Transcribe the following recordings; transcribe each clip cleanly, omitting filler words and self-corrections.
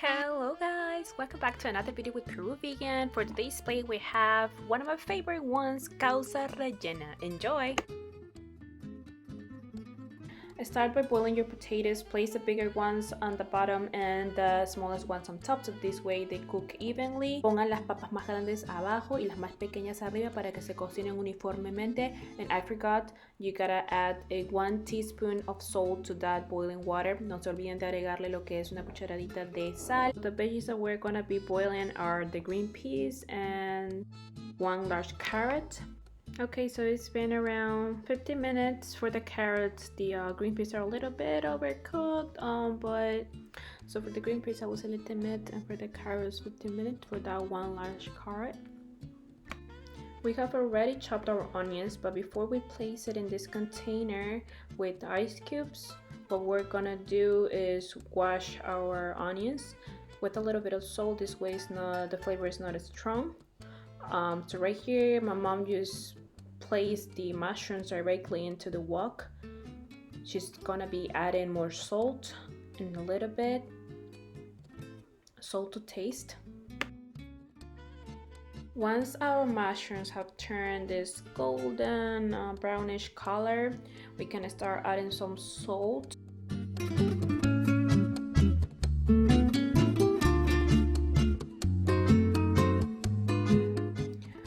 Hello guys, welcome back to another video with Peruvian. For today's plate we have one of my favorite ones, Causa Rellena. Enjoy! Start by boiling your potatoes. Place the bigger ones on the bottom and the smallest ones on top, so this way they cook evenly. Pongan las papas más grandes abajo y las más pequeñas arriba para que se cocinen uniformemente. And I forgot, you gotta add 1 teaspoon of salt to that boiling water. No se olviden de agregarle lo que es una cucharadita de sal. The veggies that we're gonna be boiling are the green peas and 1 large carrot. Okay, so it's been around 50 minutes for the carrots. The green peas are a little bit overcooked, but so for the green peas I will say a little bit, and for the carrots 15 minutes for that 1 large carrot. We have already chopped our onions, but before we place it in this container with ice cubes, what we're gonna do is wash our onions with a little bit of salt. This way the flavor is not as strong. So right here my mom just placed the mushrooms directly into the wok. She's gonna be adding more salt and a little bit salt to taste. Once our mushrooms have turned this golden brownish color, we can start adding some salt.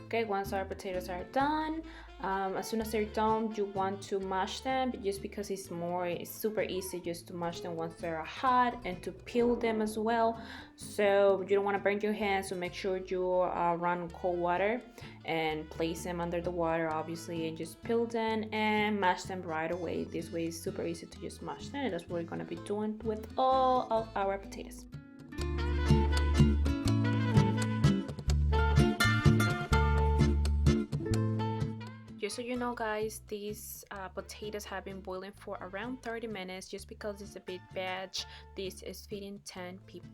Okay, once our potatoes are done, as soon as they're done, you want to mash them, just because it's super easy just to mash them once they're hot, and to peel them as well. So you don't want to burn your hands, so make sure you run cold water and place them under the water, obviously, and just peel them and mash them right away. This way it's super easy to just mash them, and that's what we're going to be doing with all of our potatoes. Just so you know guys, these potatoes have been boiling for around 30 minutes. Just because it's a big batch, this is feeding 10 people.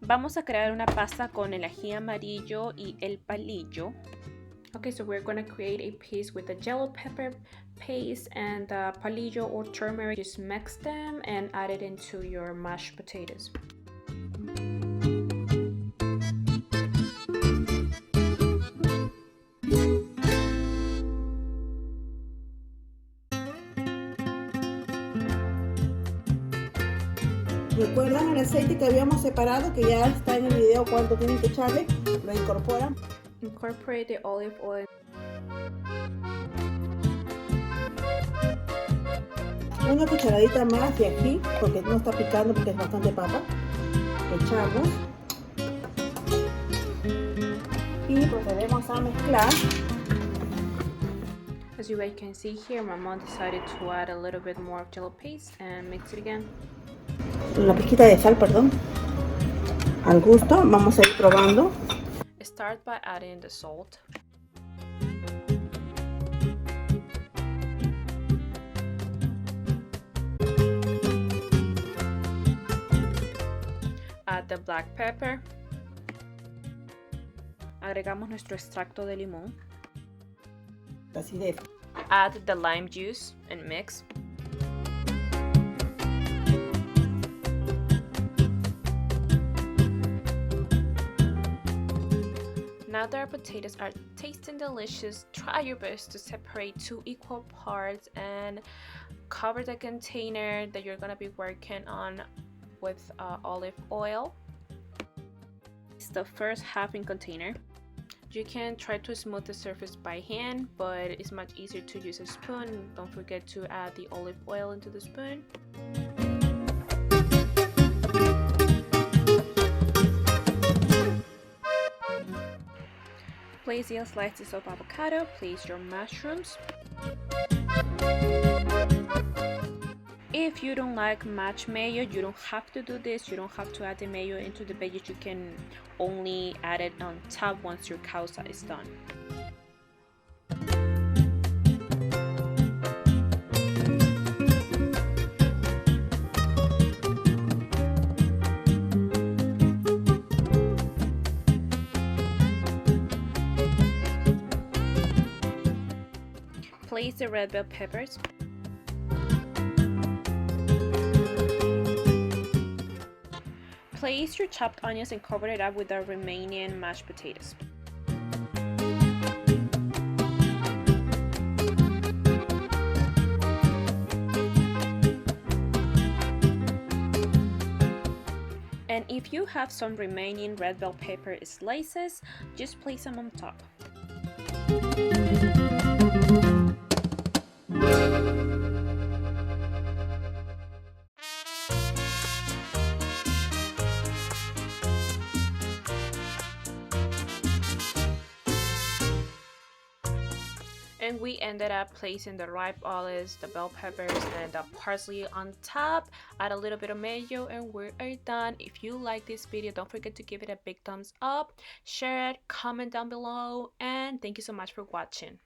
Vamos a crear una pasta con el ají amarillo y el palillo. Okay, so we're going to create a paste with the yellow pepper paste and palillo or turmeric. Just mix them and add it into your mashed potatoes. ¿Recuerdan el aceite que habíamos separado, que ya está en el video cuánto tienen que echarle? Lo incorporan. Incorporate the olive oil. Una cucharadita más de ají, porque no está picando, porque es bastante papa. Echamos. Y procedemos a mezclar. As you guys can see here, my mom decided to add a little bit more of jello paste and mix it again. Una pizquita de sal, perdón. Al gusto, vamos a ir probando. Start by adding the salt. Add the black pepper. Agregamos nuestro extracto de limón. Así de. Add the lime juice and mix. Now that our potatoes are tasting delicious, try your best to separate 2 equal parts and cover the container that you're going to be working on with olive oil. It's the first halving container. You can try to smooth the surface by hand, but it's much easier to use a spoon. Don't forget to add the olive oil into the spoon. Place your slices of avocado, place your mushrooms. If you don't like match mayo, you don't have to do this. You don't have to add the mayo into the veggies. You can only add it on top once your causa is done. Place the red bell peppers. Place your chopped onions and cover it up with the remaining mashed potatoes. And if you have some remaining red bell pepper slices, just place them on top. And we ended up placing the ripe olives, the bell peppers, and the parsley on top. Add a little bit of mayo and we are done. If you like this video, don't forget to give it a big thumbs up, share it, comment down below, and thank you so much for watching.